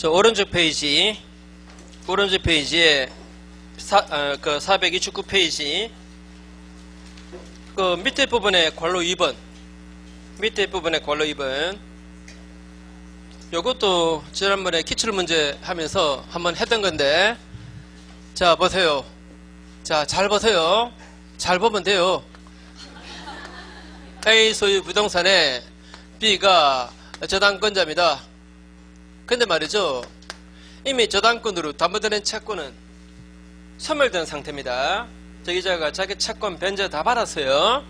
저 오른쪽 페이지에 429페이지 그 밑에 부분에 괄호 2번 요것도 지난번에 기출문제 하면서 한번 했던 건데, 자 보세요. 자 잘 보세요. 잘 보면 돼요. A 소유 부동산에 B가 저당권자입니다. 근데 말이죠, 이미 저당권으로 담보되는 채권은 소멸된 상태입니다. 저기자가 자기 채권 변제 다 받았어요.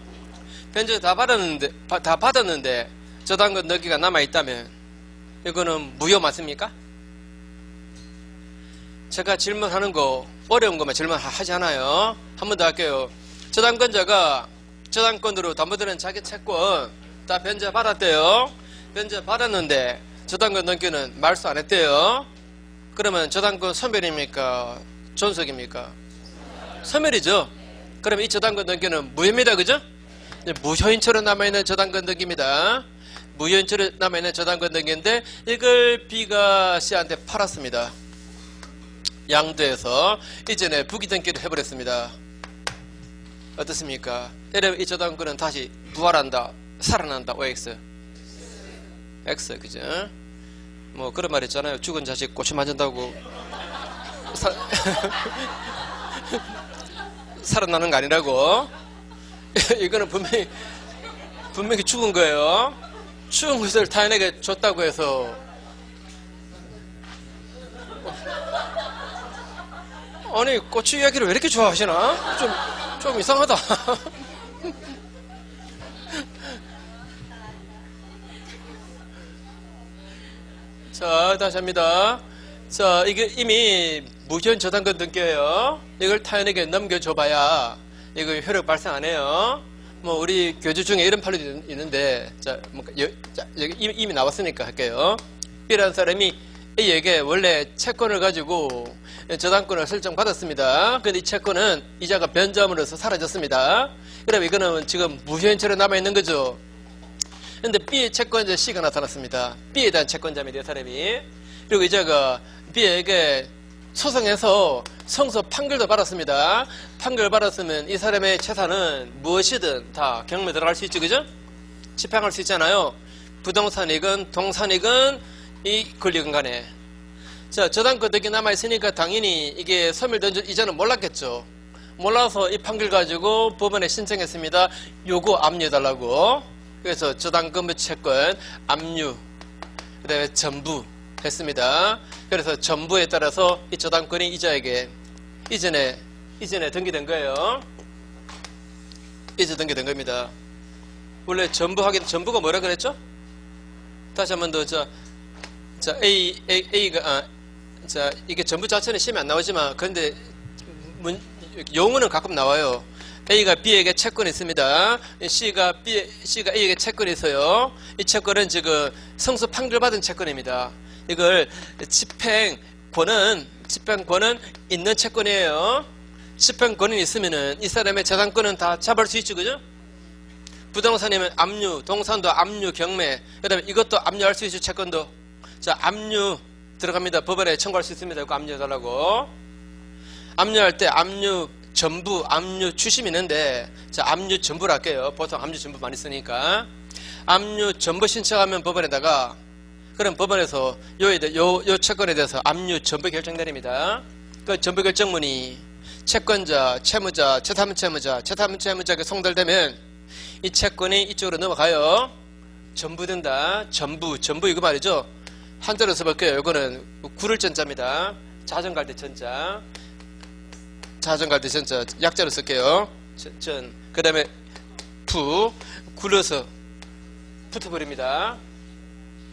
변제 다 받았는데 저당권 넣기가 남아있다면 이거는 무효 맞습니까? 제가 질문하는 거 어려운 것만 질문하지 않아요. 한 번 더 할게요. 저당권자가 저당권으로 담보되는 자기 채권 다 변제 받았대요. 변제 받았는데 저당권 넘기는 말소 안 했대요. 그러면 저당권 소멸입니까? 존속입니까? 소멸이죠. 그러면 이 저당권 넘기는 무효입니다. 그죠? 무효인처로 남아있는 저당권 등기입니다. 무효인처로 남아있는 저당권 등기인데 이걸 B가 C한테 팔았습니다. 양도해서 이전에 부기 등기를 해버렸습니다. 어떻습니까? 이러면 이 저당권은 다시 부활한다, 살아난다. OX X, 그죠? 뭐 그런 말 있잖아요. 죽은 자식 고추 만진다고 살아나는 거 아니라고. 이거는 분명히 죽은 거예요. 죽은 것을 타인에게 줬다고 해서, 아니 고추 이야기를 왜 이렇게 좋아하시나? 좀 이상하다. 자 다시 합니다. 자 이게 이미 무효인 저당권 등기예요. 이걸 타인에게 넘겨줘봐야 이거 효력 발생 안 해요. 뭐 우리 교주 중에 이런 판례도 있는데, 여기 이미 나왔으니까 할게요. B라는 사람이 A에게 원래 채권을 가지고 저당권을 설정받았습니다. 근데 이 채권은 이자가 변제함으로써 사라졌습니다. 그럼 이거는 지금 무효인처럼 남아있는 거죠. 근데 B의 채권자 C가 나타났습니다. B에 대한 채권자입니다, 이 사람이. 그리고 이자가 B에게 소송해서 성소 판결도 받았습니다. 판결 받았으면 이 사람의 재산은 무엇이든 다 경매 들어갈 수 있죠, 그죠? 집행할 수 있잖아요. 부동산이건 동산이건 이 권리건 간에. 자, 저당권 등기 남아있으니까 당연히 이게 소멸된 줄 이전은 몰랐겠죠. 몰라서 이 판결 가지고 법원에 신청했습니다. 요거 압류해달라고. 그래서 저당권 채권 압류, 그 다음에 전부 했습니다. 그래서 전부에 따라서 이 저당권이 이자에게 이전에 등기된 거예요. 이제 등기된 겁니다. 원래 전부가 뭐라 그랬죠? 다시 한 번 더. 자 A가 자 이게 전부 자체는 시험에 안 나오지만 그런데 용어는 가끔 나와요. A가 B에게 채권이 있습니다. C가 A에게 채권이 있어요. 이 채권은 지금 성소 판결받은 채권입니다. 이걸 집행권은 있는 채권이에요. 집행권이 있으면은 이 사람의 재산권은 다 잡을 수 있죠, 그죠? 부동산이면 압류, 동산도 압류, 경매, 그 다음에 이것도 압류할 수 있죠, 채권도. 자, 압류 들어갑니다. 법원에 청구할 수 있습니다. 이거 압류해달라고. 압류할 때 압류 전부, 압류 추심이 있는데, 자, 압류 전부를 할게요. 보통 압류 전부 많이 쓰니까. 압류 전부 신청하면 법원에다가, 그럼 법원에서 요 채권에 대해서 압류 전부 결정 내립니다. 그 전부 결정문이 채권자, 채무자, 채타문채무자에게 송달되면 이 채권이 이쪽으로 넘어가요. 전부 된다. 전부 이거 말이죠. 한자로 써볼게요. 이거는 구를 전자입니다. 자전 갈 때 전자. 약자로 쓸게요. 그 다음에 굴러서 붙어버립니다.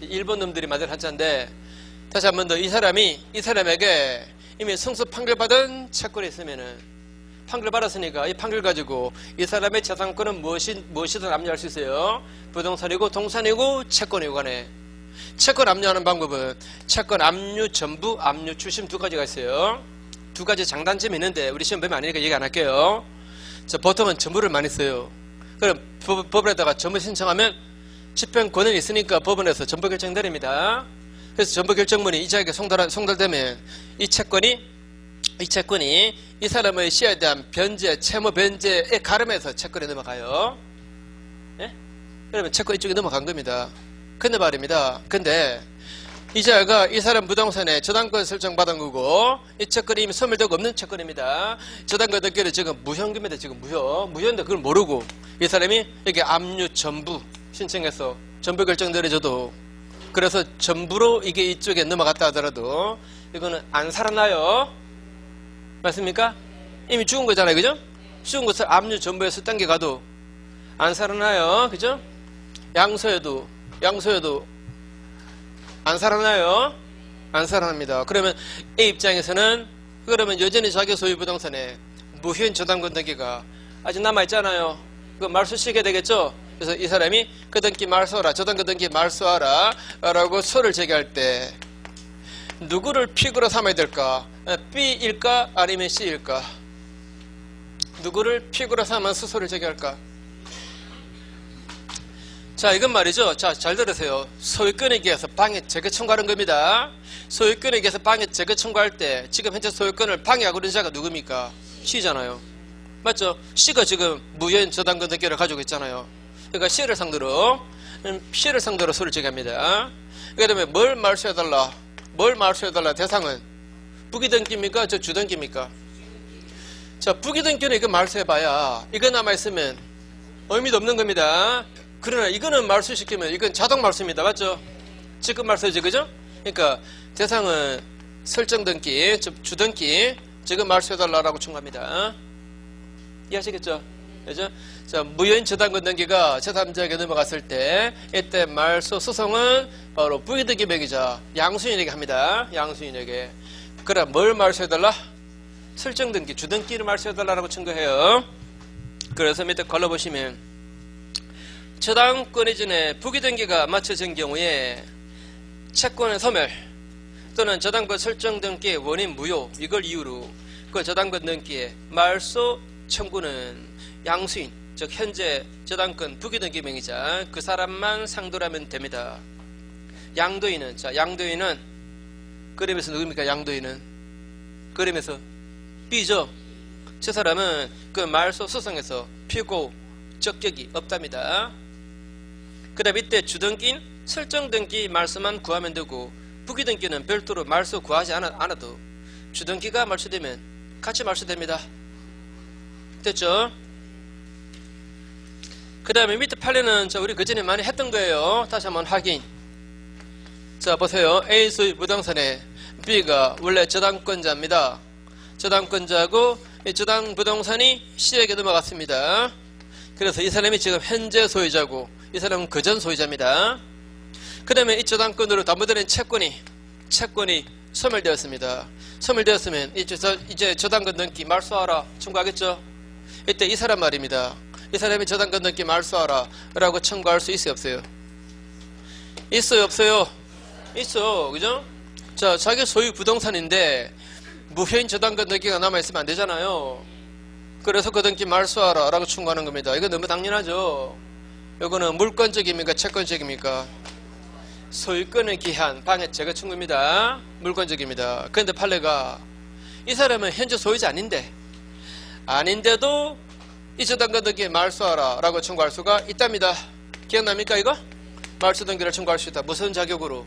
일본 놈들이 만든 한자인데, 다시 한 번 더. 이 사람에게 이미 성소 판결받은 채권이 있으면은, 판결 받았으니까 이 판결 가지고 이 사람의 재산권은 무엇이든 압류할 수 있어요. 부동산이고 동산이고 채권이고 간에. 채권 압류하는 방법은 채권 압류 전부, 압류 추심 두 가지가 있어요. 두 가지 장단점이 있는데 우리 시험 보면 아니니까 얘기 안 할게요. 자, 보통은 전부를 많이 써요. 그럼 법원에다가 전부 신청하면 집행권은 있으니까 법원에서 전부 결정 내립니다. 그래서 전부 결정문이 이자에게 송달되면 이 채권이 이 사람의 시에 대한 변제, 채무 변제에 가름해서 채권에 넘어가요. 예? 그러면 채권 이쪽에 넘어간 겁니다. 근데 말입니다. 근데 이자가 이 사람 부동산에 저당권 설정받은 거고 이 채권이 이미 소멸되고 없는 채권입니다. 저당권 등기는 지금 무효입니다. 지금 무효인데 그걸 모르고 이 사람이 이렇게 압류 전부 신청해서 전부 결정 내려줘도 그래서 전부로 이게 이쪽에 넘어갔다 하더라도 이거는 안 살아나요. 맞습니까? 이미 죽은 거잖아요. 그죠? 죽은 것을 압류 전부에서 당겨가도 안 살아나요. 그죠? 양소에도 안 살아나요. 안 살아납니다. 그러면 A 입장에서는 그러면 여전히 자기 소유 부동산에 무효인 저당권 등기가 아직 남아있잖아요. 그 말소시게 되겠죠. 그래서 이 사람이 그 등기 말소하라, 저당권 등기 말소하라 라고 소를 제기할 때 누구를 픽으로 삼아야 될까? B일까 아니면 C일까? 누구를 픽으로 삼아 수소를 제기할까? 자, 이건 말이죠. 자, 잘 들으세요. 소유권에 의해서 방해 제거 청구하는 겁니다. 소유권에 의해서 방해 제거 청구할 때 지금 현재 소유권을 방해하고 있는 자가 누굽니까? C잖아요. 맞죠? C가 지금 무효인 저당권 등기를 가지고 있잖아요. 그러니까 C를 상대로 소를 제기합니다. 그다음에 뭘 말소해달라? 대상은 부기등기입니까? 저 주등기입니까? 자, 부기등기는 이거 말소해봐야 이거 남아있으면 의미도 없는 겁니다. 그러나 이거는 말소시키면 이건 자동 말소입니다. 맞죠? 지급 말소이죠. 그죠? 그러니까 대상은 설정등기, 주등기 지급 말소해달라고 청구합니다. 이해하시겠죠? 그죠? 자, 무효인 저당권 등기가 제3자에게 넘어갔을 때 이때 말소 소송은 바로 부기등기 명의자 양수인에게 합니다. 양수인에게. 그럼 뭘 말소해달라? 설정등기, 주등기를 말소해달라고 청구해요. 그래서 밑에 걸러보시면 저당권 이전에 부기등기가 마쳐진 경우에 채권의 소멸 또는 저당권 설정 등기의 원인 무효 이걸 이유로 그 저당권 등기의 말소 청구는 양수인 즉 현재 저당권 부기등기 명의자 그 사람만 상대로 하면 됩니다. 양도인은 그림에서 누굽니까? 양도인은 그림에서 B죠. 저 사람은 그 말소 소송에서 피고 적격이 없답니다. 그 다음 이때 주등기인 설정등기 말소만 구하면 되고 부기등기는 별도로 말소 구하지 않아도 주등기가 말소되면 같이 말소됩니다. 됐죠? 그 다음에 밑에 판례는 우리 그전에 많이 했던 거예요. 다시 한번 확인. 자, 보세요. A 소유 부동산에 B가 원래 저당권자입니다. 저당권자고 이 저당 부동산이 C에게 넘어갔습니다. 그래서 이 사람이 지금 현재 소유자고 이 사람은 그전 소유자입니다. 그 다음에 이 저당권으로 담보되는 채권이 소멸되었습니다. 소멸되었으면 이제 저당권 등기 말소하라 청구하겠죠. 이때 이 사람 말입니다. 이 사람이 저당권 등기 말소하라 라고 청구할 수 있어요 없어요? 있어요 없어요? 있어. 그죠? 자, 자기 소유 부동산인데 무효인 저당권 등기가 남아있으면 안 되잖아요. 그래서 그 등기 말소하라 라고 청구하는 겁니다. 이거 너무 당연하죠. 이거는 물권적입니까? 채권적입니까? 소유권의 기한, 방해 제거 청구입니다. 물권적입니다. 그런데 판례가 이 사람은 현재 소유자 아닌데도 이 저당권 등기 말소하라 라고 청구할 수가 있답니다. 기억납니까 이거? 말소 등기를 청구할 수 있다. 무슨 자격으로?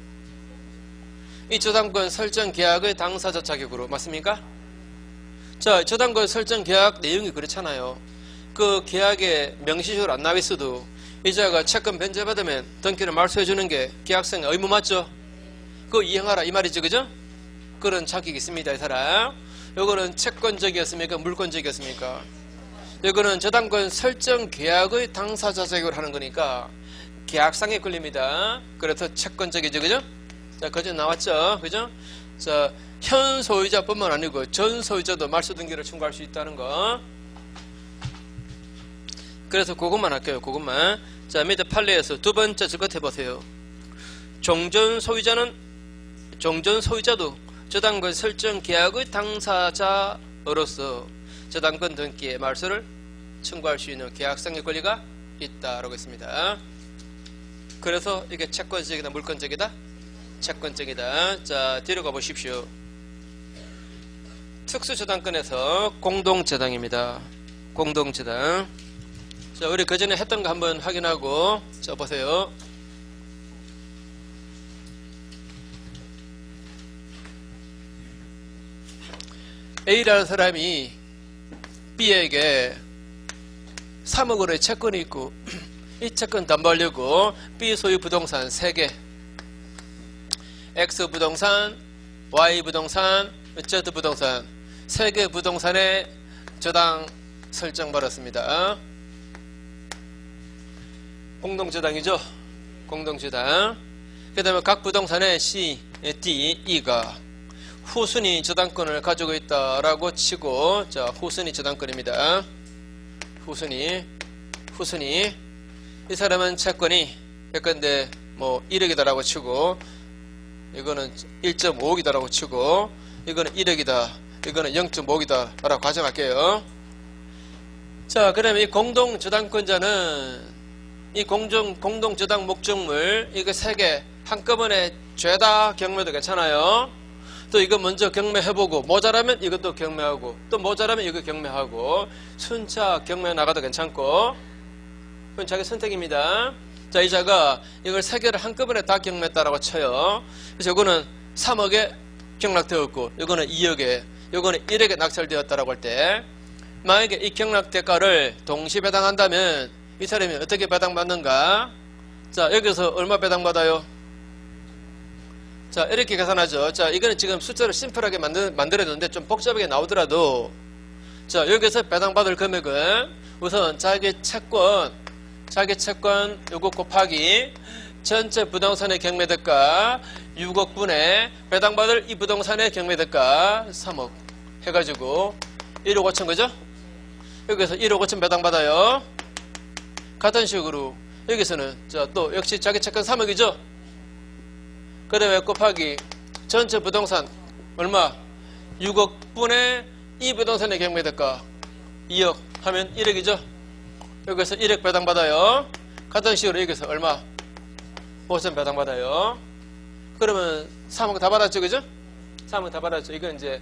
이 저당권 설정 계약의 당사자 자격으로. 맞습니까? 자, 저당권 설정 계약 내용이 그렇잖아요. 그 계약에 명시적으로 안 나와 있어도 이자가 채권 변제받으면 등기를 말소해주는 게 계약성의 의무 맞죠? 그거 이행하라 이 말이죠. 그죠? 그런 자격이 있습니다. 이 사람. 요거는 채권적이었습니까? 물권적이었습니까? 요거는 저당권 설정 계약의 당사자 자격으로 하는 거니까 계약상에 걸립니다. 그래서 채권적이죠. 그죠? 자, 그저 나왔죠. 그죠? 자, 현 소유자뿐만 아니고 전 소유자도 말소 등기를 청구할 수 있다는 거. 그래서 그것만 할게요. 그것만. 자, 밑에 판례에서 두 번째 저 끝에 보세요. 종전 소유자도 저당권 설정 계약의 당사자로서 저당권 등기의 말소를 청구할 수 있는 계약상의 권리가 있다라고 했습니다. 그래서 이게 채권적이다 물권적이다? 채권증이다. 자, 뒤로 가보십시오. 특수저당권에서 공동저당입니다. 공동저당. 자, 우리 그 전에 했던 거 한번 확인하고, 자, 보세요. A라는 사람이 B에게 3억 원의 채권이 있고, 이 채권 담보하려고 B 소유 부동산 3개, X 부동산, Y 부동산, Z 부동산 3개 부동산에 저당 설정 받았습니다. 공동저당이죠. 공동저당. 그 다음에 각 부동산에 C, D, E가 후순위 저당권을 가지고 있다라고 치고, 자, 후순위 저당권입니다. 후순위. 이 사람은 채권이 예컨대 뭐 1억이다라고 치고, 이거는 1.5억이다라고 치고, 이거는 1억이다, 이거는 0.5억이다 라고 가정할게요. 자, 그러면 이 공동저당권자는 이 공동저당 목적물 이거 3개 한꺼번에 죄다 경매도 괜찮아요. 또 이거 먼저 경매해보고 모자라면 이것도 경매하고, 또 모자라면 이거 경매하고, 순차 경매 나가도 괜찮고, 그건 자기 선택입니다. 자, 이자가 이걸 3개를 한꺼번에 다 경매했다라고 쳐요. 그래서 이거는 3억에 경락되었고, 이거는 2억에, 이거는 1억에 낙찰되었다라고 할 때, 만약에 이 경락 대가를 동시 배당한다면 이 사람이 어떻게 배당받는가? 자, 여기서 얼마 배당받아요? 자, 이렇게 계산하죠. 자, 이거는 지금 숫자를 심플하게 만들어줬는데 좀 복잡하게 나오더라도, 자, 여기서 배당받을 금액은 우선 자기 채권 요거 곱하기 전체 부동산의 경매대가 6억 분의 배당받을 이 부동산의 경매대가 3억 해가지고 1억 5천, 그죠? 여기서 1억 5천 배당받아요. 같은 식으로 여기서는 자, 또 역시 자기 채권 3억이죠? 그 다음에 곱하기 전체 부동산 얼마? 6억 분의 이 부동산의 경매대가 2억 하면 1억이죠? 여기서 1억 배당받아요. 같은 식으로 여기서 얼마? 5천 배당받아요. 그러면 3억 다 받았죠, 그죠? 3억 다 받았죠. 이건 이제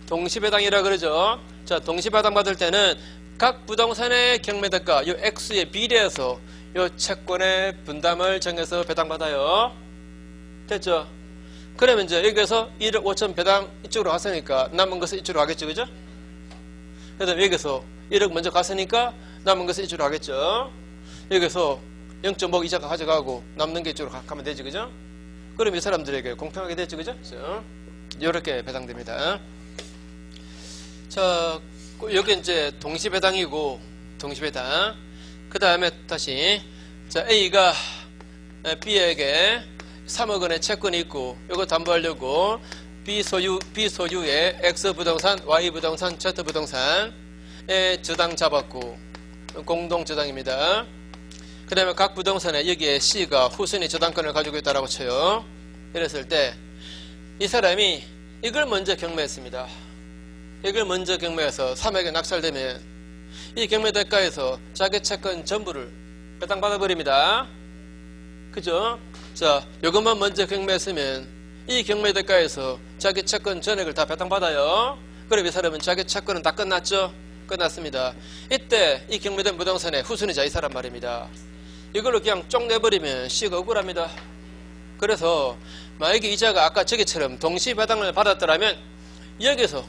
동시배당이라 그러죠. 자, 동시배당 받을 때는 각 부동산의 경매대가 요 X에 비례해서 요 채권의 분담을 정해서 배당받아요. 됐죠? 그러면 이제 여기서 1억 5천 배당 이쪽으로 갔으니까 남은 것은 이쪽으로 가겠죠, 그죠? 그 다음에 여기서 1억 먼저 갔으니까 남은 것은 이쪽으로 가겠죠. 여기서 0.5 이자가 가져가고 남는 게 이쪽으로 가면 되지, 그죠? 그럼 이 사람들에게 공평하게 되죠, 그죠? 이렇게 배당됩니다. 자, 여기 이제 동시배당이고, 동시배당. 그 다음에 다시, 자, A가 B에게 3억 원의 채권이 있고, 이거 담보하려고 B소유의 X부동산, Y부동산, Z부동산에 저당 잡았고, 공동저당입니다. 그 다음에 각 부동산에 여기에 C가 후순위 저당권을 가지고 있다라고 쳐요. 이랬을 때, 이 사람이 이걸 먼저 경매했습니다. 이걸 먼저 경매해서 3억에 낙찰되면 이 경매대가에서 자기 채권 전부를 배당받아버립니다. 그죠? 자, 이것만 먼저 경매했으면 이 경매대가에서 자기 채권 전액을 다 배당받아요. 그럼 이 사람은 자기 채권은 다 끝났죠? 끝났습니다. 이때 이 경매된 부동산의 후순위자 이 사람 말입니다. 이걸로 그냥 쪽 내버리면 C가 억울합니다. 그래서 만약에 이자가 아까 저기처럼 동시 배당을 받았더라면 여기서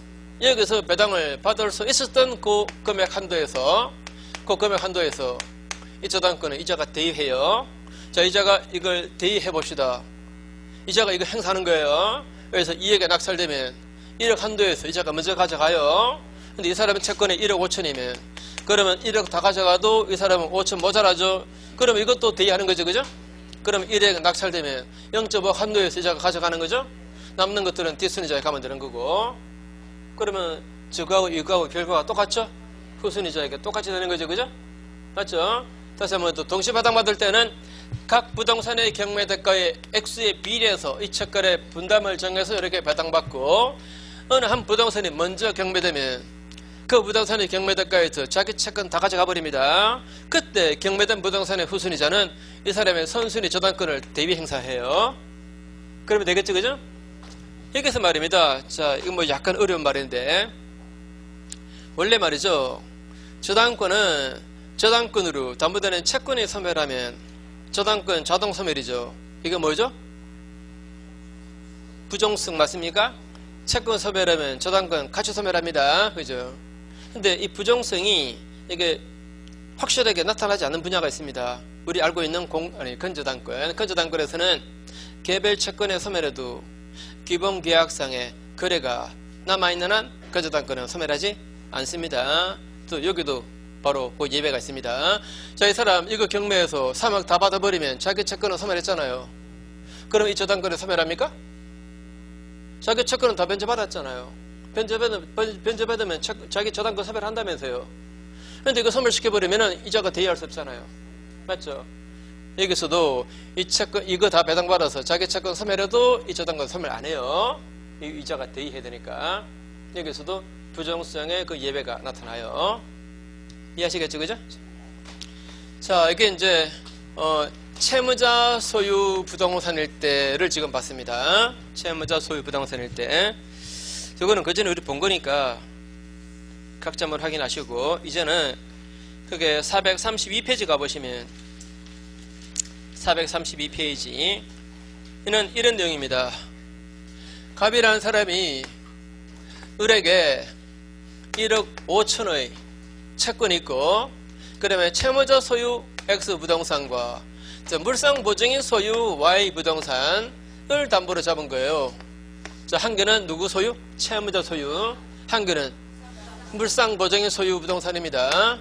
배당을 받을 수 있었던 그 금액 한도에서 이 저당권은 이자가 대입해요. 자, 이자가 이걸 대입해 봅시다. 이자가 이거 행사하는 거예요. 그래서 2억에 낙찰되면 1억 한도에서 이자가 먼저 가져가요. 근데 이 사람은 채권이 1억 5천이면 그러면 1억 다 가져가도 이 사람은 5천 모자라죠. 그러면 이것도 대입하는 거죠, 그죠? 그러면 1억 낙찰되면 0.5 한도에서 이자가 가져가는 거죠. 남는 것들은 뒷순이자에 가면 되는 거고, 그러면 저거하고 이거하고 결과가 똑같죠? 후순위자에게 똑같이 되는 거죠, 그죠? 맞죠? 다시 한번 또 동시배당 받을 때는 각 부동산의 경매대가의 X에 비례해서 이 채권의 분담을 정해서 이렇게 배당받고, 어느 한 부동산이 먼저 경매되면 그 부동산의 경매대가에서 자기 채권 다 가져가 버립니다. 그때 경매된 부동산의 후순위자는 이 사람의 선순위 저당권을 대비 행사해요. 그러면 되겠죠, 그죠? 여기서 말입니다. 자, 이거 뭐 약간 어려운 말인데, 원래 말이죠. 저당권은 저당권으로 담보되는 채권이 소멸하면 저당권 자동 소멸이죠. 이게 뭐죠? 부종성 맞습니까? 채권 소멸하면 저당권 같이 소멸합니다. 그죠? 근데 이 부종성이 이게 확실하게 나타나지 않는 분야가 있습니다. 우리 알고 있는 건저당권. 건저당권에서는 개별 채권의 소멸에도 기본 계약상의 거래가 남아있는 한 건저당권은 소멸하지 않습니다. 또 여기도 바로 그 예외가 있습니다. 자, 이 사람 이거 경매에서 3억 다 받아버리면 자기 채권은 소멸했잖아요. 그럼 이 저당권은 소멸합니까? 자기 채권은 다 변제받았잖아요. 변제받으면 자기 저당권 소멸한다면서요. 근데 이거 소멸시켜버리면 이자가 대여할 수 없잖아요. 맞죠? 여기서도 이 채권, 이거 다 배당받아서 자기 채권 소멸해도 이 저당권 소멸 안 해요. 이 이자가 대여해야 되니까. 여기서도 부정성의 그 예외가 나타나요. 이해하시겠죠? 그죠? 자, 이게 이제, 채무자 소유 부동산일 때를 지금 봤습니다. 채무자 소유 부동산일 때. 이거는 그전에 우리 본 거니까 각자물 확인하시고, 이제는 그게 432페이지 가보시면 432페이지 이는 이런 내용입니다. 갑이라는 사람이 을에게 1억 5천의 채권이 있고, 그 다음에 채무자 소유 X 부동산과 물상 보증인 소유 Y 부동산을 담보로 잡은 거예요. 자, 한 개는 누구 소유? 채무자 소유. 한 개는 물상 보증인 소유 부동산입니다.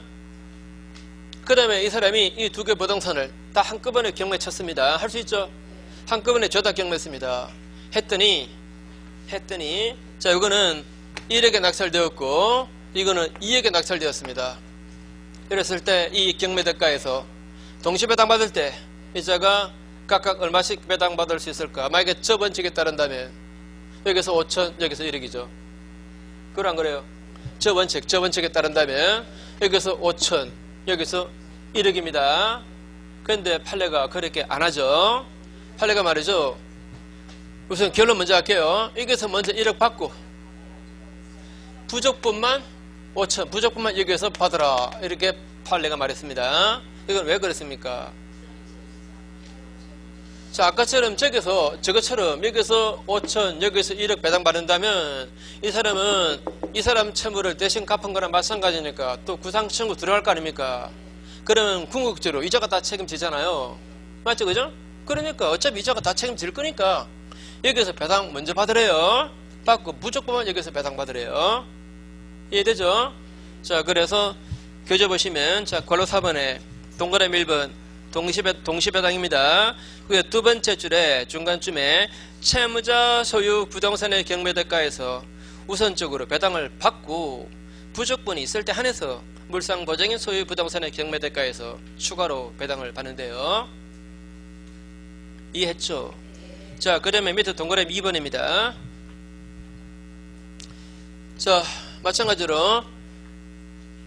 그 다음에 이 사람이 이 두 개 부동산을 다 한꺼번에 경매 쳤습니다. 할 수 있죠? 한꺼번에 저다 경매했습니다. 했더니 자, 이거는 1억에 낙찰되었고 이거는 2억에 낙찰되었습니다. 이랬을 때 이 경매 대가에서 동시 배당받을 때 이자가 각각 얼마씩 배당받을 수 있을까? 만약에 저 원칙에 따른다면 여기서 5천, 여기서 1억이죠. 그래 안 그래요? 저 원칙에 따른다면 여기서 5천, 여기서 1억입니다. 그런데 판례가 그렇게 안 하죠. 판례가 말이죠. 우선 결론 먼저 할게요. 여기서 먼저 1억 받고 부족분만 5천, 부족분만 여기서 받으라. 이렇게 판례가 말했습니다. 이건 왜 그랬습니까? 자, 아까처럼 저것처럼 여기서 5천, 여기서 1억 배당받는다면 이 사람은 이 사람 채무를 대신 갚은 거랑 마찬가지니까 또 구상청구 들어갈 거 아닙니까? 그러면 궁극적으로 이자가 다 책임지잖아요. 맞죠? 그죠? 그러니까 어차피 이자가 다 책임질 거니까 여기서 배당 먼저 받으래요. 받고 무조건 여기서 배당 받으래요. 이해되죠? 자, 그래서 교재 보시면 자, 괄호 4번에 동그라미 1번 동시배당입니다. 그 두 번째 줄에 중간쯤에 채무자 소유 부동산의 경매대가에서 우선적으로 배당을 받고 부족분이 있을 때 한해서 물상보증인 소유 부동산의 경매대가에서 추가로 배당을 받는데요. 이해했죠? 자, 그 다음에 밑에 동그라미 2번입니다. 자, 마찬가지로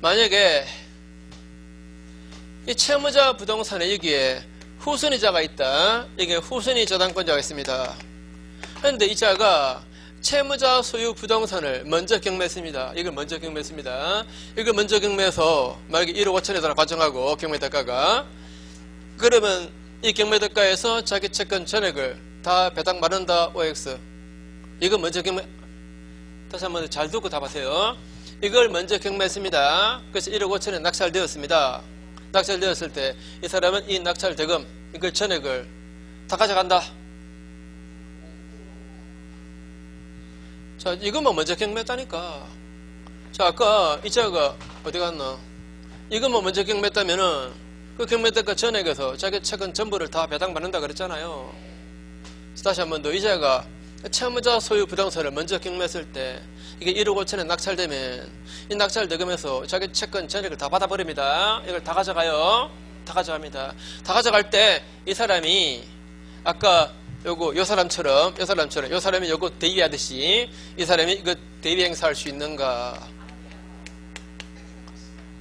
만약에 이 채무자 부동산에 여기에 후순위자가 있다. 이게 후순위 저당권자가 있습니다. 그런데 이 자가 채무자 소유 부동산을 먼저 경매했습니다. 이걸 먼저 경매했습니다. 이걸 먼저 경매해서 만약에 1억 5천에다가 가정하고 경매대가가 그러면 이 경매대가에서 자기 채권 전액을 다 배당받는다. OX 이거 먼저 경매 다시 한번 잘 듣고 답하세요. 이걸 먼저 경매했습니다. 그래서 1억 5천에 낙찰되었습니다. 낙찰되었을 때 이 사람은 이 낙찰 대금 이걸 전액을 다 가져간다. 자, 이것만 먼저 경매했다니까. 자, 아까 이자가 어디 갔나? 이것만 먼저 경매했다면은 그 경매대가 전액에서 자기 채권 전부를 다 배당받는다 그랬잖아요. 다시 한 번 더 이자가 채무자 소유 부동산을 먼저 경매했을 때 이게 1억 5천에 낙찰되면 이 낙찰 대금에서 자기 채권 전액을 다 받아버립니다. 이걸 다 가져가요. 다 가져갑니다. 다 가져갈 때 이 사람이 아까 요 사람처럼 요 사람이 요거 대위하듯이 이 사람이 이거 대위 행사할 수 있는가?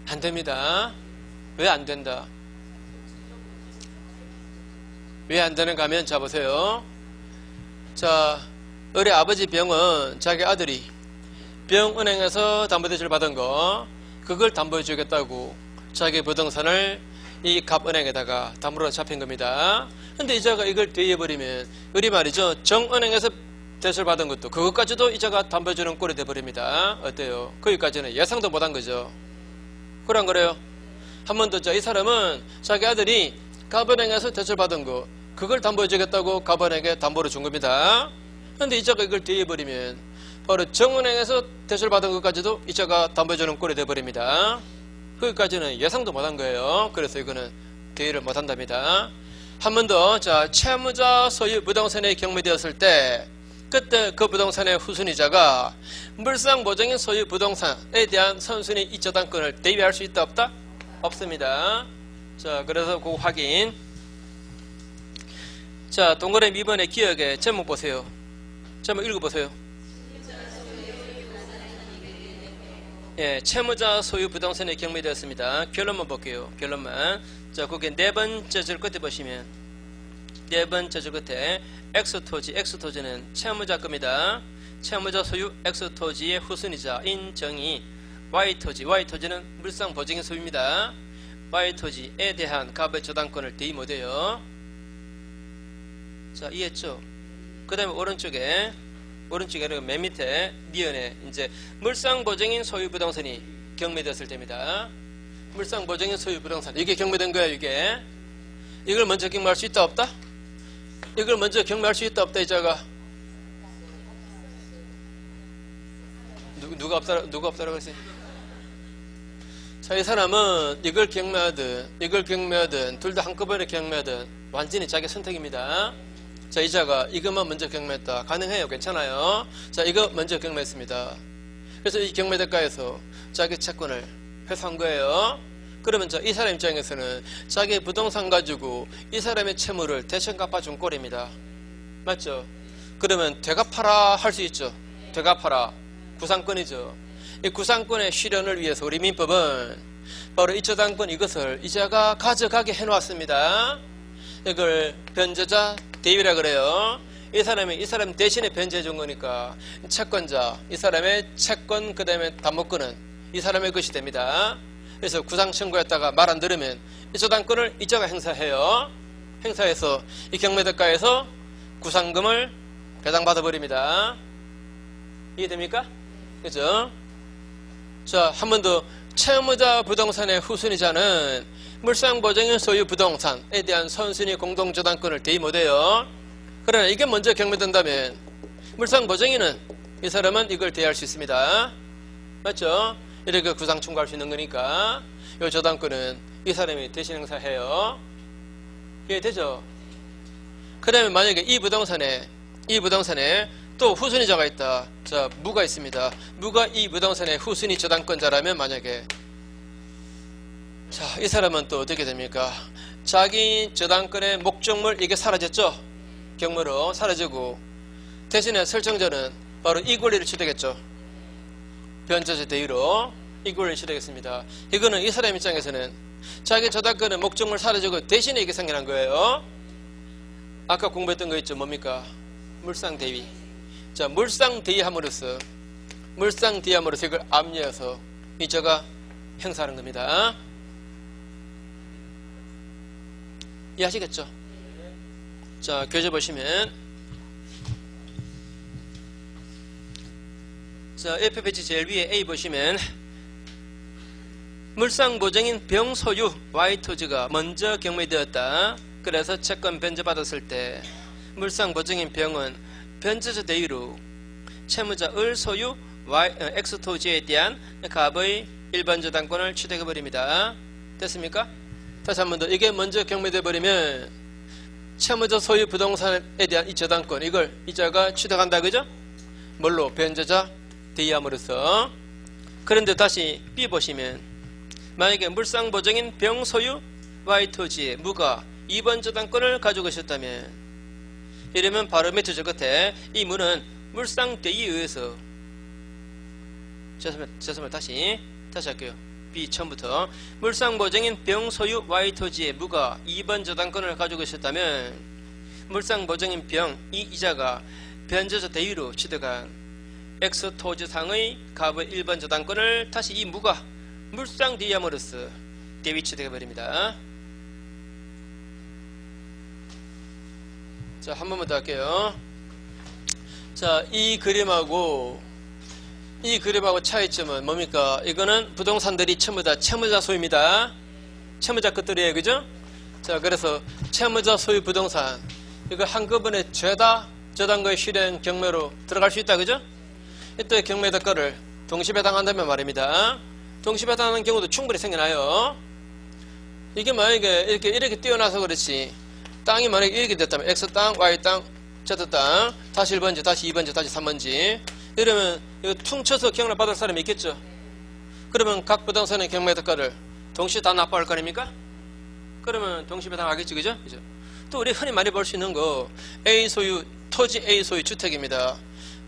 안 됩니다. 왜 안 된다? 왜 안 되는가 하면 자 보세요. 자, 우리 아버지 병은 자기 아들이 병은행에서 담보대출 받은 거 그걸 담보해 주겠다고 자기 부동산을 이 갑은행에다가 담보로 잡힌 겁니다. 근데 이자가 이걸 대입해버리면 우리 말이죠, 정은행에서 대출 받은 것도 그것까지도 이자가 담보해 주는 꼴이 돼버립니다. 어때요? 거기까지는 예상도 못한 거죠. 그래 안 그래요? 한 번 더, 이 사람은 자기 아들이 갑은행에서 대출 받은 거 그걸 담보해 주겠다고 갑은행에 담보로 준 겁니다. 근데 이자가 이걸 대입해버리면 바로 정은행에서 대출 받은 것까지도 이자가 담보해 주는 꼴이 돼버립니다. 거기까지는 예상도 못한 거예요. 그래서 이거는 대입을 못한답니다. 한 번 더, 자, 채무자 소유 부동산에 경매되었을 때 그때 그 부동산의 후순위자가 물상보증인 소유 부동산에 대한 선순위 이저당권을 대입할 수 있다 없다? 없습니다. 자, 그래서 그 확인. 자, 동그라미 2번의 기억에 제목 보세요. 제목 읽어보세요. 예, 채무자 소유 부동산에 경매되었습니다. 결론만 볼게요. 결론만. 자, 거기 네 번째 줄 끝에 보시면 네 번째 줄 끝에 X토지, X토지는 채무자 겁니다. 채무자 소유 X토지의 후순위자인 정의 Y토지, Y토지는 물상보증인 소유입니다. Y토지에 대한 갑의 저당권을 대입 못해요. 자, 이해했죠? 그 다음에 오른쪽에 맨 밑에 니은에 이제 물상보증인 소유 부동산이 경매되었을 때입니다. 물상보증인 소유 부동산 이게 경매된 거야. 이게 이걸 먼저 경매할 수 있다 없다? 이걸 먼저 경매할 수 있다 없다. 이자가 누가 없다라고 했어요? 자, 이 사람은 이걸 경매하든 둘 다 한꺼번에 경매하든 완전히 자기 선택입니다. 자, 이자가 이것만 먼저 경매했다. 가능해요. 괜찮아요. 자, 이거 먼저 경매했습니다. 그래서 이 경매대가에서 자기 채권을 회수한 거예요. 그러면 이 사람 입장에서는 자기 부동산 가지고 이 사람의 채무를 대신 갚아준 꼴입니다. 맞죠? 그러면 되갚아라 할 수 있죠. 되갚아라. 구상권이죠. 이 구상권의 실현을 위해서 우리 민법은 바로 이저당권 이것을 이자가 가져가게 해놓았습니다. 이걸 변제자 대입이라 그래요. 이 사람 대신에 변제해 준 거니까 채권자, 이 사람의 채권 그 다음에 담보권은 이 사람의 것이 됩니다. 그래서 구상 청구했다가 말 안 들으면 이저당권을 이자가 행사해요. 행사해서 이 경매대가에서 구상금을 배당받아 버립니다. 이해됩니까? 그죠? 자, 한 번 더. 채무자 부동산의 후순위자는 물상보증인 소유 부동산에 대한 선순위 공동저당권을 대입 못해요. 그러나 이게 먼저 경매된다면 물상보증인은 이 사람은 이걸 대할 수 있습니다. 맞죠? 이렇게 구상 청구할 수 있는 거니까 이 저당권은 이 사람이 대신 행사해요. 이해되죠? 그 다음에 만약에 이 부동산에 또 후순위자가 있다. 자, 무가 있습니다. 무가 이 부동산의 후순위 저당권자라면 만약에 자, 이 사람은 또 어떻게 됩니까? 자기 저당권의 목적물 이게 사라졌죠? 경매로 사라지고 대신에 설정자는 바로 이 권리를 취득했죠. 변제자 대위로 이 권리를 취득했습니다. 이거는 이 사람 입장에서는 자기 저당권의 목적물 사라지고 대신에 이게 생겨난 거예요. 아까 공부했던 거 있죠? 뭡니까? 물상대위. 자, 물상대위함으로써 이걸 압류해서 이자가 행사하는 겁니다. 이해하시겠죠? 자, 교재 보시면 자, F 페이지 제일 위에 A 보시면 물상보증인 병소유 Y토지가 먼저 경매되었다. 그래서 채권 변제받았을 때 물상보증인 병은 변제자 대위로 채무자 을 소유 X토지에 대한 갑의 일반 저당권을 취득해버립니다. 됐습니까? 다시 한 번 더. 이게 먼저 경매돼 버리면 채무자 소유 부동산에 대한 이 저당권 이걸 이자가 취득한다. 그죠? 뭘로? 변제자 대위함으로써. 그런데 다시 B 보시면 만약에 물상보증인 병소유 Y토지에 무가 2번 저당권을 가지고 있었다면 이러면 바로 밑에 저 끝에 이 무는 물상대위에 의해서 죄송합니다. 다시 할게요. B 처음부터 물상보증인 병소유 Y토지에 무가 2번 저당권을 가지고 있었다면 물상보증인 병 이 이자가 변제자 대위로 취득한 X 토지상의 갑의 1번 저당권을 다시 이 무가 물상 대위함으로써 대위 취득해버립니다. 자, 한 번만 더 할게요. 자, 이 그림하고 차이점은 뭡니까? 이거는 부동산들이 전부 다 채무자 소유입니다. 채무자 것들이에요. 그죠? 자, 그래서 채무자 소유 부동산, 이거 한꺼번에 죄다 저당거의 실행 경매로 들어갈 수 있다. 그죠? 이때 경매대가를 동시배당한다면 말입니다. 동시배당하는 경우도 충분히 생겨나요. 이게 만약에 이렇게 띄어나서 그렇지, 땅이 만약에 이렇게 됐다면 X땅, Y땅, Z땅, 다시 1번지, 다시 2번지, 다시 3번지, 이러면 이거 퉁쳐서 경매 받을 사람이 있겠죠. 그러면 각 부동산의 경매대가를 동시에 다 납부할 거 아닙니까? 그러면 동시배당하겠지. 그죠? 그죠? 또 우리 흔히 많이 볼 수 있는 거, A 소유, 토지 A 소유 주택입니다.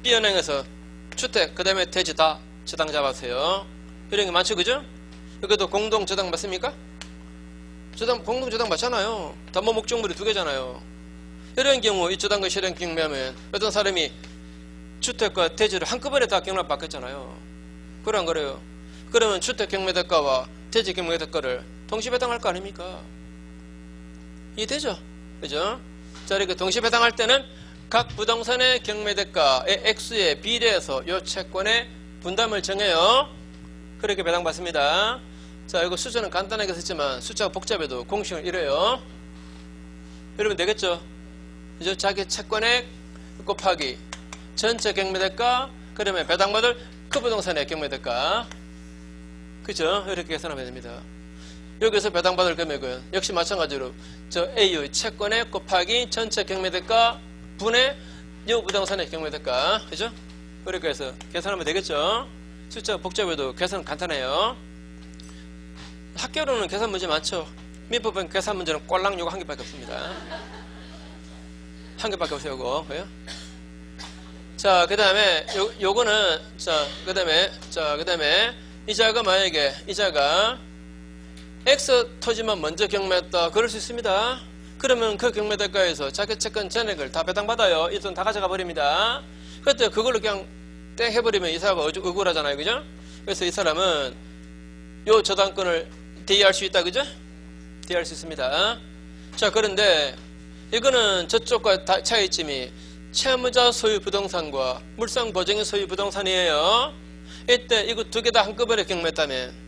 B은행에서 주택, 그 다음에 대지 다 저당 잡았어요. 이런 게 많죠. 그죠? 이것도 공동 저당 맞습니까? 공동 저당 맞잖아요. 담보 목적물이 2개잖아요. 이런 경우 이 저당과 실행 경매하면 어떤 사람이 주택과 대지를 한꺼번에 다 경납받겠잖아요. 그래 안 그래요? 그러면 주택 경매대가와 대지 경매대가를 동시배당할 거 아닙니까? 이해되죠? 그죠? 자, 이렇게 동시배당할 때는 각 부동산의 경매대가의 액수에 비례해서 이 채권의 분담을 정해요. 그렇게 배당받습니다. 자, 이거 숫자는 간단하게 썼지만 숫자가 복잡해도 공식은 이래요. 이러면 되겠죠? 이제 자기 채권액 곱하기 전체 경매대가, 그러면 배당받을 그 부동산의 경매대가. 그죠? 이렇게 계산하면 됩니다. 여기서 배당받을 금액은 역시 마찬가지로 저 A의 채권액 곱하기 전체 경매대가 분의 이 부동산의 경매대가. 그죠? 그렇게 해서 계산하면 되겠죠? 숫자가 복잡해도 계산은 간단해요. 학교로는 계산 문제 많죠? 민법은 계산 문제는 꼴랑 요거 한 개밖에 없습니다. 한 개밖에 없어요. 요거. 그래요? 자, 그 다음에 요거는 그 다음에 이자가 만약에 이자가 X 토지만 먼저 경매했다. 그럴 수 있습니다. 그러면 그 경매대가에서 자기 채권 전액을 다 배당받아요. 이 돈 다 가져가 버립니다. 그때 그걸로 그냥 땡 해버리면 이 사람은 억울하잖아요. 그죠? 그래서 이 사람은 요 저당권을 대위할 수 있다. 그죠? 대위할 수 있습니다. 자, 그런데 이거는 저쪽과 차이점이 채무자 소유 부동산과 물상 보증인 소유 부동산이에요. 이때 이거 2개 다 한꺼번에 경매했다면,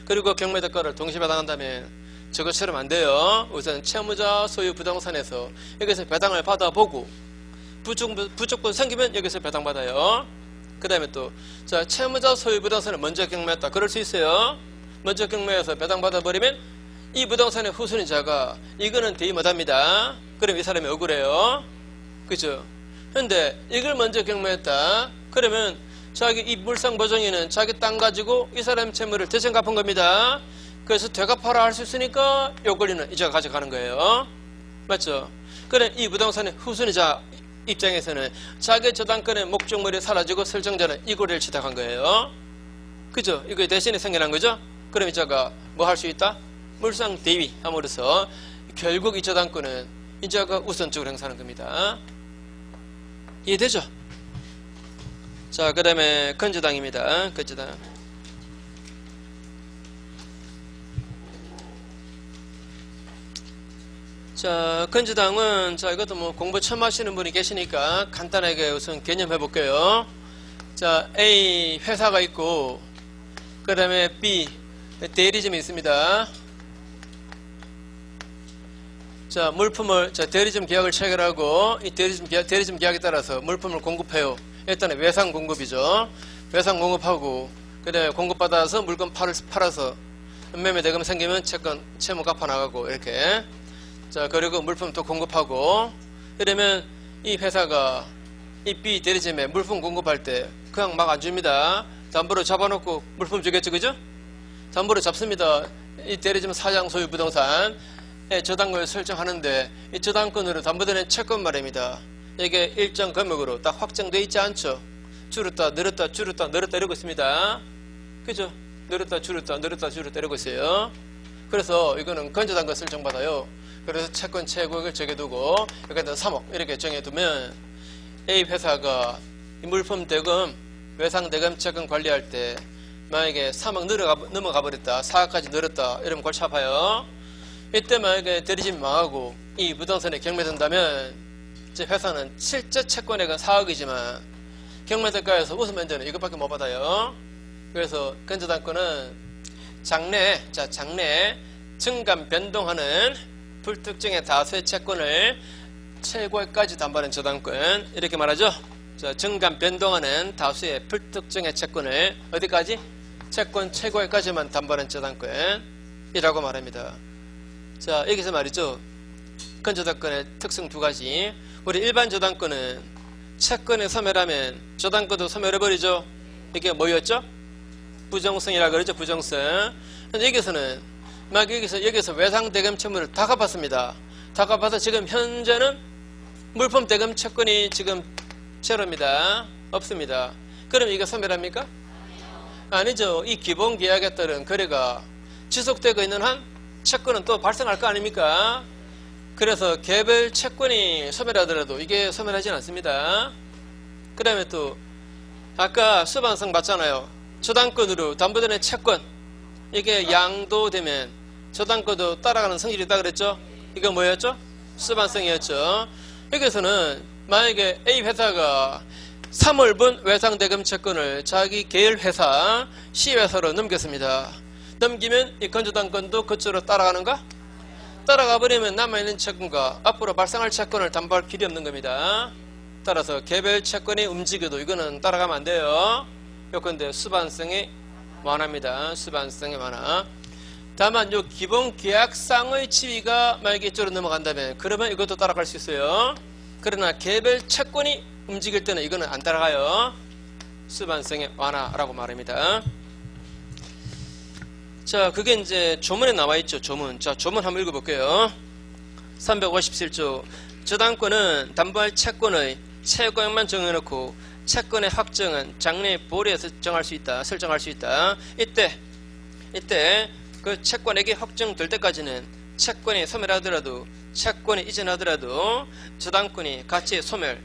그리고 경매대가를 동시배당한다면 저것처럼 안 돼요. 우선 채무자 소유 부동산에서 여기서 배당을 받아보고 부족분 생기면 여기서 배당받아요. 그 다음에 또 채무자 소유 부동산을 먼저 경매했다. 그럴 수 있어요. 먼저 경매해서 배당받아버리면 이 부동산의 후순위자가 이거는 대위 못합니다. 그럼 이 사람이 억울해요. 그죠? 근데 이걸 먼저 경매했다. 그러면 자기 이 물상보증인은 자기 땅 가지고 이 사람 채무를 대신 갚은 겁니다. 그래서 되갚아라 할 수 있으니까 요 권리는 이자가 가져가는 거예요. 맞죠? 그래 이 부동산의 후순위자 입장에서는 자기 저당권의 목적물이 사라지고 설정자는 이 권리를 취득한 거예요. 그죠? 이거 대신에 생겨난 거죠? 그럼 이자가 뭐 할 수 있다? 물상 대위 함으로써 결국 이 저당권은 이자가 우선적으로 행사하는 겁니다. 이해되죠? 자, 그 다음에 건저당입니다. 건저당. 자, 건저당은 이것도 뭐 공부 처음 하시는 분이 계시니까 간단하게 우선 개념해 볼게요. 자, A 회사가 있고 그 다음에 B 대리점이 있습니다. 자, 물품을 대리점 계약을 체결하고 이 대리점 계약에 따라서 물품을 공급해요. 일단은 외상 공급이죠. 외상 공급하고 그 다음에 공급받아서 물건 팔아서 매매 대금 생기면 채무 갚아 나가고 이렇게. 자, 그리고 물품 또 공급하고 이러면 이 회사가 이 B 대리점에 물품 공급할 때 그냥 막 안 줍니다. 담보로 잡아놓고 물품 주겠죠. 그죠? 담보로 잡습니다. 이 대리점 사장 소유 부동산 저당권을 설정하는데 이 저당권으로 담보되는 채권 말입니다. 이게 일정 금액으로 딱 확정되어 있지 않죠. 줄었다 늘었다 이러고 있습니다. 그죠? 늘었다 줄었다 이러고 있어요. 그래서 이거는 건저당권 설정받아요. 그래서 채권 최고액을 정해두고 여기다 3억 이렇게 정해두면 A 회사가 이 물품 대금, 외상 대금 채권 관리할 때 만약에 3억 넘어가 버렸다, 4억까지 늘었다 이러면 골치 아파요. 이때 만약에 대리점 망하고 이 부동산에 경매된다면 이제 회사는 실제 채권액은 4억이지만 경매대가에서 웃으면 되는 이것밖에 못 받아요. 그래서 건조당권은 장래 증감 변동하는 불특정의 다수의 채권을 최고액까지 담보하는 저당권 이렇게 말하죠. 자, 증감 변동하는 다수의 불특정의 채권을 어디까지? 채권 최고액까지만 담보하는 저당권이라고 말합니다. 자, 여기서 말이죠. 건조당권의 특성 두 가지. 우리 일반 저당권은 채권의 소멸하면 저당권도 소멸해버리죠. 이게 뭐였죠? 부정성이라 그러죠. 부정성. 근데 여기서는 막 여기서 외상 대금 채무를 다 갚았습니다. 다 갚아서 지금 현재는 물품 대금 채권이 지금 제로입니다. 없습니다. 그럼 이게 소멸합니까? 아니죠. 이 기본 계약에 따른 거래가 지속되고 있는 한 채권은 또 발생할 거 아닙니까? 그래서 개별 채권이 소멸하더라도 이게 소멸하지 않습니다. 그 다음에 또 아까 수반성 봤잖아요. 저당권으로 담보되는 채권 이게 양도되면 저당권도 따라가는 성질이 있다 그랬죠? 이거 뭐였죠? 수반성이었죠. 여기서는 만약에 A 회사가 3월분 외상대금 채권을 자기 계열 회사 C 회사로 넘겼습니다. 넘기면 이 건조당권도 그쪽으로 따라가는가? 따라가 버리면 남아있는 채권과 앞으로 발생할 채권을 담보할 필요 없는 겁니다. 따라서 개별 채권이 움직여도 이거는 따라가면 안 돼요. 요건데 수반성이 완화입니다. 수반성이 완화. 다만 요 기본 계약상의 지위가 만약에 이쪽으로 넘어간다면 그러면 이것도 따라갈 수 있어요. 그러나 개별 채권이 움직일 때는 이거는 안 따라가요. 수반성의 완화라고 말합니다. 자, 그게 이제 조문에 나와 있죠. 조문. 자, 조문 한번 읽어볼게요. 357조. 저당권은 담보할 채권의 최고액만 정해놓고 채권의 확정은 장래 보류해서 정할 수 있다. 설정할 수 있다. 이때 그 채권액이 확정될 때까지는 채권이 소멸하더라도 채권이 이전하더라도 저당권이 가치 소멸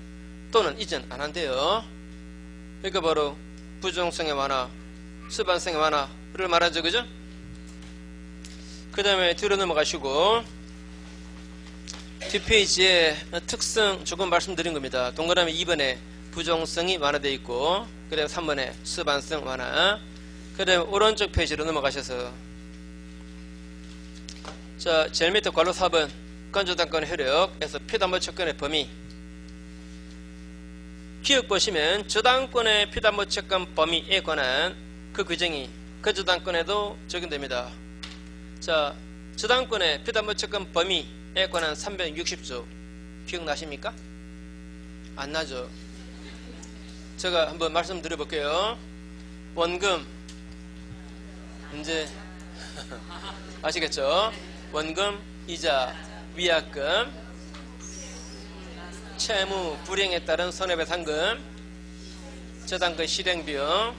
또는 이전 안 한대요. 이거 바로 부정성의 완화, 수반성의 완화를 말하죠. 그죠? 그 다음에 뒤로 넘어가시고 뒷페이지에 특성 조금 말씀드린 겁니다. 동그라미 2번에 부정성이 완화되어 있고 그 다음에 3번에 수반성 완화, 그 다음에 오른쪽 페이지로 넘어가셔서 자, 제일 밑에 괄호 4번 건조당권 효력에서 피담보 채권의 범위 기억 보시면 저당권의 피담보 채권 범위에 관한 그 규정이 건조당권에도 적용됩니다. 자, 저당권의 피담보 채권 범위에 관한 360조 기억나십니까? 안 나죠? 제가 한번 말씀드려 볼게요. 원금 이제 아시겠죠? 원금, 이자, 위약금, 채무 불이행에 따른 손해배상금, 저당권 실행비용,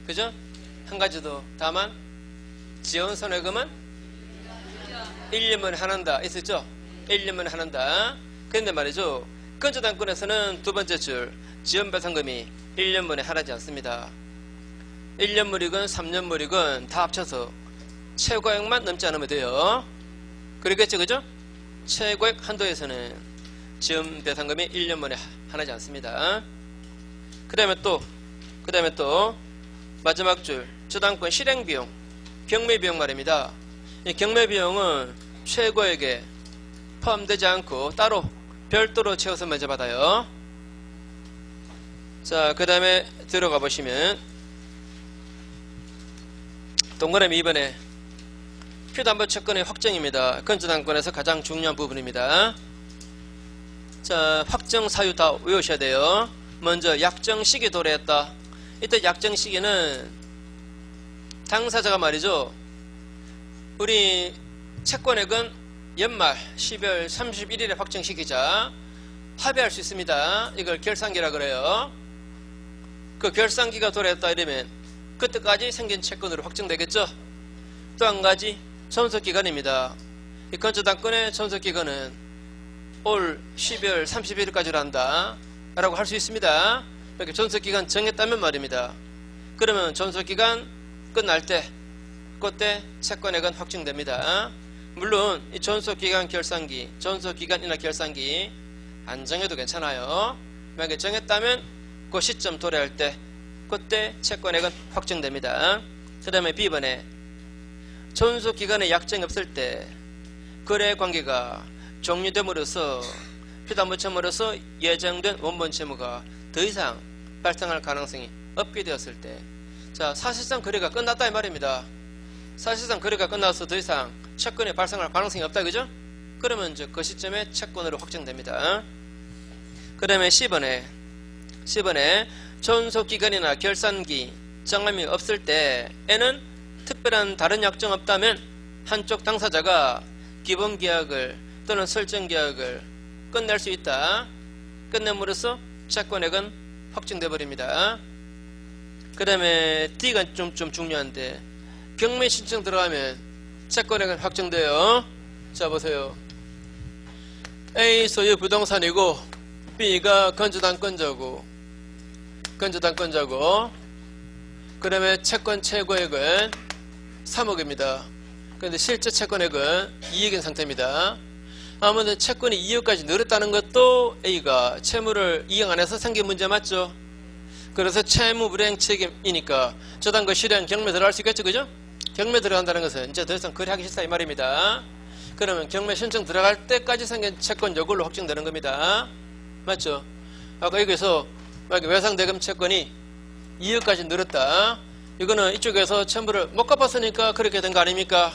그죠? 한 가지 더. 다만 지원 손해금은 1년 만에 하는다 있었죠? 1년 만에 하는다. 그런데 말이죠, 건조당권에서는 두 번째 줄 지원배상금이 1년 만에 하지 않습니다. 1년물이건 3년물이건 다 합쳐서 최고액만 넘지 않으면 돼요. 그러겠죠, 그죠? 최고액 한도에서는 지원배상금이 1년 만에 하지 않습니다. 그 다음에 또 마지막 줄 저당권 실행비용, 경매비용 말입니다. 이 경매비용은 최고액에 포함되지 않고 따로 별도로 채워서 먼저 받아요. 자, 그 다음에 들어가 보시면 동그라미 2번에 피담보 채권의 확정입니다. 건조당권에서 가장 중요한 부분입니다. 자, 확정 사유 다 외우셔야 돼요. 먼저 약정 시기 도래했다. 이때 약정 시기는 당사자가 말이죠, 우리 채권액은 연말 12월 31일에 확정시키자 합의할 수 있습니다. 이걸 결산기라 그래요. 그 결산기가 도래했다 이러면 그때까지 생긴 채권으로 확정되겠죠. 또 한 가지 존속기간입니다. 이 건조당권의 존속기간은 올 12월 31일까지로 한다 라고 할 수 있습니다. 이렇게 존속기간 정했다면 말입니다. 그러면 존속기간 끝날 때 그때 채권액은 확정됩니다. 물론 이 존속기간 결산기, 존속기간이나 결산기 안 정해도 괜찮아요. 만약에 정했다면 그 시점 도래할 때 그때 채권액은 확정됩니다. 그 다음에 B번에 존속기간에 약정이 없을 때 거래관계가 종료됨으로써 피담보채무로서 예정된 원본 채무가 더 이상 발생할 가능성이 없게 되었을 때, 자, 사실상 거래가 끝났다 이 말입니다. 사실상 거래가 끝나서 더 이상 채권이 발생할 가능성이 없다, 그죠? 그러면 이제 그 시점에 채권으로 확정됩니다. 그 다음에 C번에 존속기간이나 결산기 정함이 없을 때 N은 특별한 다른 약정 없다면 한쪽 당사자가 기본계약을 또는 설정계약을 끝낼 수 있다. 끝냄으로써 채권액은 확정돼 버립니다. 그 다음에 D가 좀 중요한데 경매 신청 들어가면 채권액은 확정돼요. 자, 보세요. A 소유 부동산이고 B가 건조당권자고 그 다음에 채권 최고액은 3억입니다. 그런데 실제 채권액은 2억인 상태입니다. 아무튼 채권이 2억까지 늘었다는 것도 A가 채무를 이행 안 해서 생긴 문제 맞죠? 그래서 채무 불이행 책임이니까 저당권 실행 경매 들어갈 수 있겠죠, 그죠? 경매 들어간다는 것은 이제 더 이상 거래하기 싫다 이 말입니다. 그러면 경매 신청 들어갈 때까지 생긴 채권 요걸로 확정되는 겁니다. 맞죠? 아까 여기서 외상대금 채권이 2억까지 늘었다. 이거는 이쪽에서 채무를 못 갚았으니까 그렇게 된 거 아닙니까?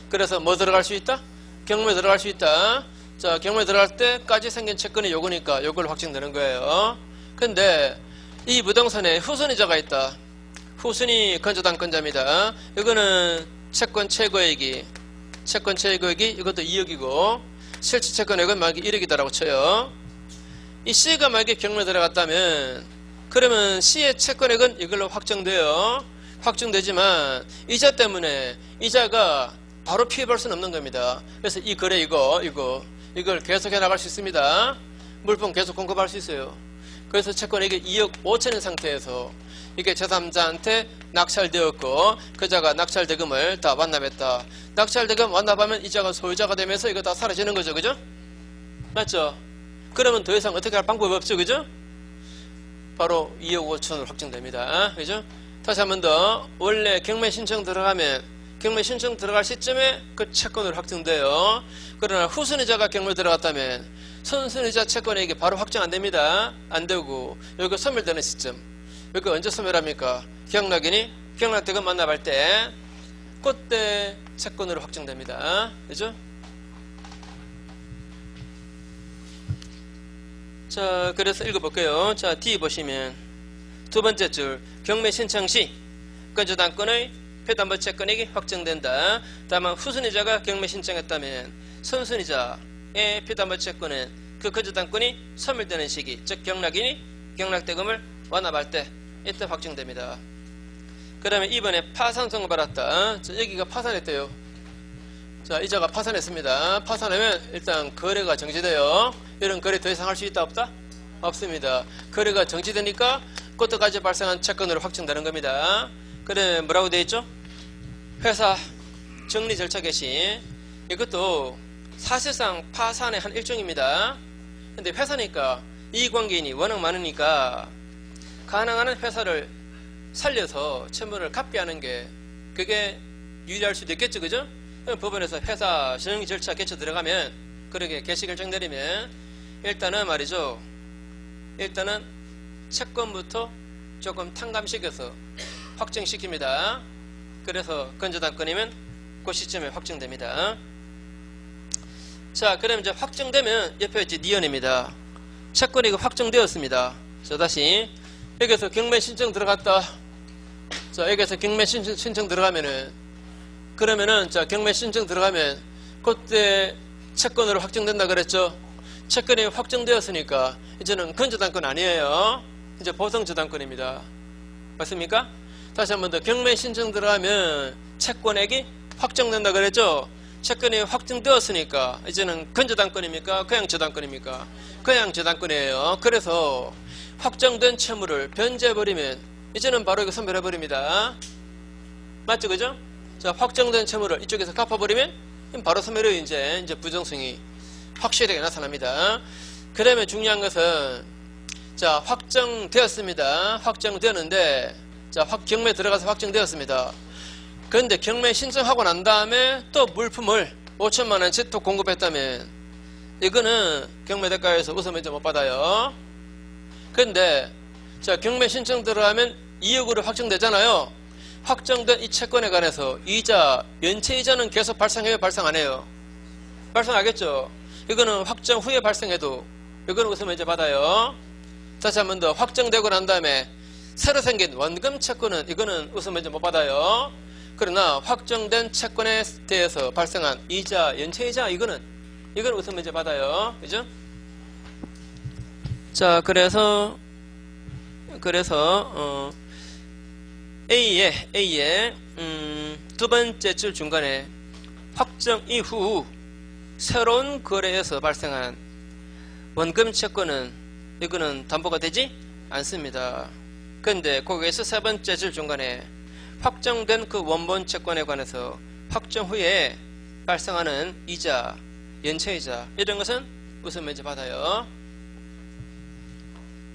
그래서 뭐 들어갈 수 있다? 경매 들어갈 수 있다. 자, 경매 들어갈 때까지 생긴 채권이 요거니까 요걸로 확정되는 거예요. 근데 이 부동산에 후순위자가 있다. 후순위 건조당권자입니다. 이거는 채권 최고액이 이것도 2억이고 실제 채권액은 만약에 1억이다라고 쳐요. 이 C가 만약에 경매 들어갔다면 그러면 C의 채권액은 이걸로 확정돼요. 확정되지만 이자 때문에 이자가 바로 피해볼 수는 없는 겁니다. 그래서 이 거래 이걸 계속해 나갈 수 있습니다. 물품 계속 공급할 수 있어요. 그래서 채권액이 2억 5천인 상태에서 이게 제3자한테 낙찰되었고 그자가 낙찰대금을 다 완납했다. 낙찰대금 완납하면 이자가 소유자가 되면서 이거 다 사라지는 거죠, 그죠? 맞죠? 그러면 더 이상 어떻게 할 방법이 없죠, 그죠? 바로 2억 5천으로 확정됩니다. 그죠? 다시 한 번 더. 원래 경매 신청 들어가면 경매 신청 들어갈 시점에 그 채권으로 확정돼요. 그러나 후순위자가 경매 들어갔다면 선순위자 채권액이 바로 확정 안 됩니다. 안 되고 여기 소멸되는 시점. 여기 언제 소멸합니까? 경락인이 경락대금 완납할 때 그때 채권으로 확정됩니다. 그죠? 자, 그래서 읽어볼게요. 자, D 보시면 두 번째 줄 경매 신청 시 건조당권의 피담보 채권액이 확정된다. 다만 후순위자가 경매 신청했다면 선순위자의 피담보 채권은 그 건조당권이 소멸되는 시기, 즉 경락인이 경락대금을 완납할 때 이때 확정됩니다. 그 다음에 이번에 파산 선고 받았다. 자, 여기가 파산했대요. 자, 이자가 파산했습니다. 파산하면 일단 거래가 정지돼요. 이런 거래 더 이상 할 수 있다 없다? 없습니다. 거래가 정지되니까 그때까지 발생한 채권으로 확정되는 겁니다. 그래 뭐라고 되어 있죠? 회사 정리 절차 개시. 이것도 사실상 파산의 한 일종입니다. 근데 회사니까 이익관계인이 워낙 많으니까 가능한 한 회사를 살려서 채무를 갚게 하는 게 그게 유리할 수도 있겠죠, 그죠? 법원에서 회사 정리 절차 개최 들어가면 그렇게 개시 결정 내리면 일단은 말이죠. 일단은 채권부터 조금 탕감시켜서 확정시킵니다. 그래서 건조당권이면 그 시점에 확정됩니다. 자, 그럼 이제 확정되면 옆에 이제 니언입니다. 채권이 확정되었습니다. 자, 다시 여기서 경매 신청 들어갔다. 자, 여기서 경매 신청 들어가면은 그러면은 자, 경매 신청 들어가면 그때 채권으로 확정된다 그랬죠. 채권이 확정되었으니까 이제는 건조당권 아니에요. 이제 보상저당권입니다. 맞습니까? 다시 한 번 더 경매 신청 들어가면 채권액이 확정된다 그랬죠. 채권이 확정되었으니까 이제는 건저당권입니까? 그냥 저당권입니까? 그냥 저당권이에요. 그래서 확정된 채무를 변제해버리면 이제는 바로 이거 선별해버립니다. 맞죠? 그죠? 자, 확정된 채무를 이쪽에서 갚아버리면 바로 소멸의 이제 부정성이 확실하게 나타납니다. 그 다음에 중요한 것은 자, 확정되었습니다. 확정되었는데 자, 경매 들어가서 확정되었습니다. 그런데 경매 신청하고 난 다음에 또 물품을 5천만 원치 또 공급했다면 이거는 경매 대가에서 우선 면제 못 받아요. 그런데 자, 경매 신청 들어가면 2억으로 확정되잖아요. 확정된 이 채권에 관해서 이자, 연체이자는 계속 발생해요? 발생 안 해요? 발생하겠죠. 이거는 확정 후에 발생해도 이거는 우선 면제 받아요. 다시 한 번 더 확정되고 난 다음에 새로 생긴 원금 채권은 이거는 우선 면제 못 받아요. 그러나 확정된 채권에 대해서 발생한 이자, 연체이자 이거는 우선 면제 받아요. 그죠? 자, 그래서 A의 두 번째 줄 중간에 확정 이후 새로운 거래에서 발생한 원금 채권은 이거는 담보가 되지 않습니다. 그런데 거기에서 세 번째 줄 중간에 확정된 그 원본 채권에 관해서 확정 후에 발생하는 이자, 연체이자 이런 것은 우선 면제 받아요.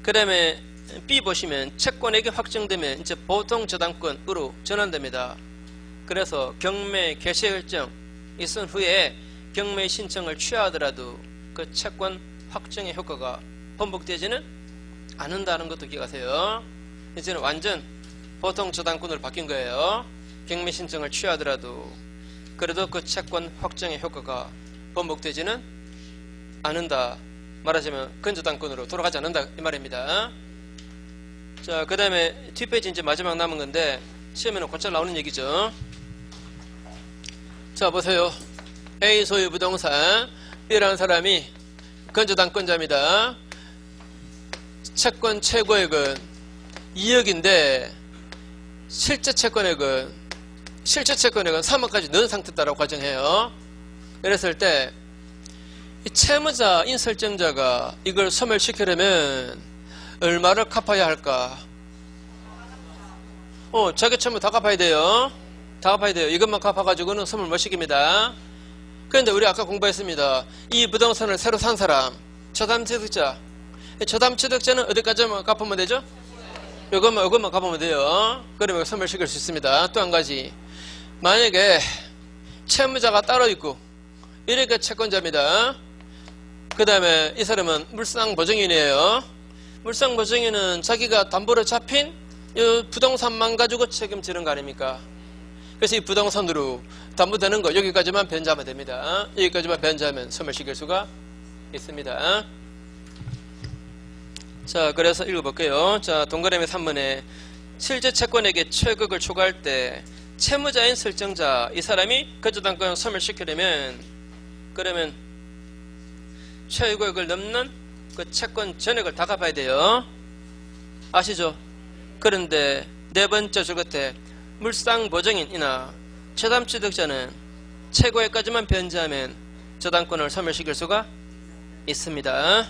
그 다음에 B 보시면 채권액이 확정되면 이제 보통 저당권으로 전환됩니다. 그래서 경매 개시 결정 있은 후에 경매 신청을 취하더라도 그 채권 확정의 효과가 번복되지는 않는다는 것도 기억하세요. 이제는 완전 보통 저당권으로 바뀐 거예요. 경매 신청을 취하더라도 그래도 그 채권 확정의 효과가 번복되지는 않는다. 말하자면 근저당권으로 돌아가지 않는다 이 말입니다. 자, 그 다음에 뒷페이지 이제 마지막 남은 건데 시험에는 곧잘 나오는 얘기죠. 자, 보세요. A 소유 부동산 B라는 사람이 근저당권자입니다. 채권 최고액은 2억인데 실제 채권액은 3억까지 넣은 상태다라고 가정해요. 이랬을 때 이 채무자인 설정자가 이걸 소멸시키려면 얼마를 갚아야 할까? 자기 채무 다 갚아야 돼요. 다 갚아야 돼요. 이것만 갚아가지고는 소멸 못 시킵니다. 그런데 우리 아까 공부했습니다. 이 부동산을 새로 산 사람, 저담취득자. 저담취득자는 어디까지만 갚으면 되죠? 이것만 갚으면 돼요. 그러면 소멸시킬 수 있습니다. 또 한 가지. 만약에 채무자가 따로 있고 이렇게 채권자입니다. 그 다음에 이 사람은 물상보증인이에요. 물상보증인은 자기가 담보로 잡힌 이 부동산만 가지고 책임지는 거 아닙니까? 그래서 이 부동산으로 담보되는 거 여기까지만 변제하면 됩니다. 여기까지만 변제하면 소멸시킬 수가 있습니다. 자, 그래서 읽어볼게요. 자, 동그라미 3번에 실제 채권에게 최고액을 초과할 때 채무자인 설정자 이 사람이 근저당권을 소멸시키려면 그러면 최고액을 넘는 그 채권 전액을 다 갚아야 돼요. 아시죠? 그런데 네 번째 줄 끝에 물상보증인이나 최담취득자는 최고액까지만 변제하면 저당권을 소멸시킬 수가 있습니다.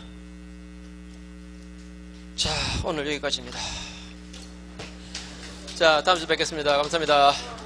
자, 오늘 여기까지입니다. 자, 다음 주에 뵙겠습니다. 감사합니다.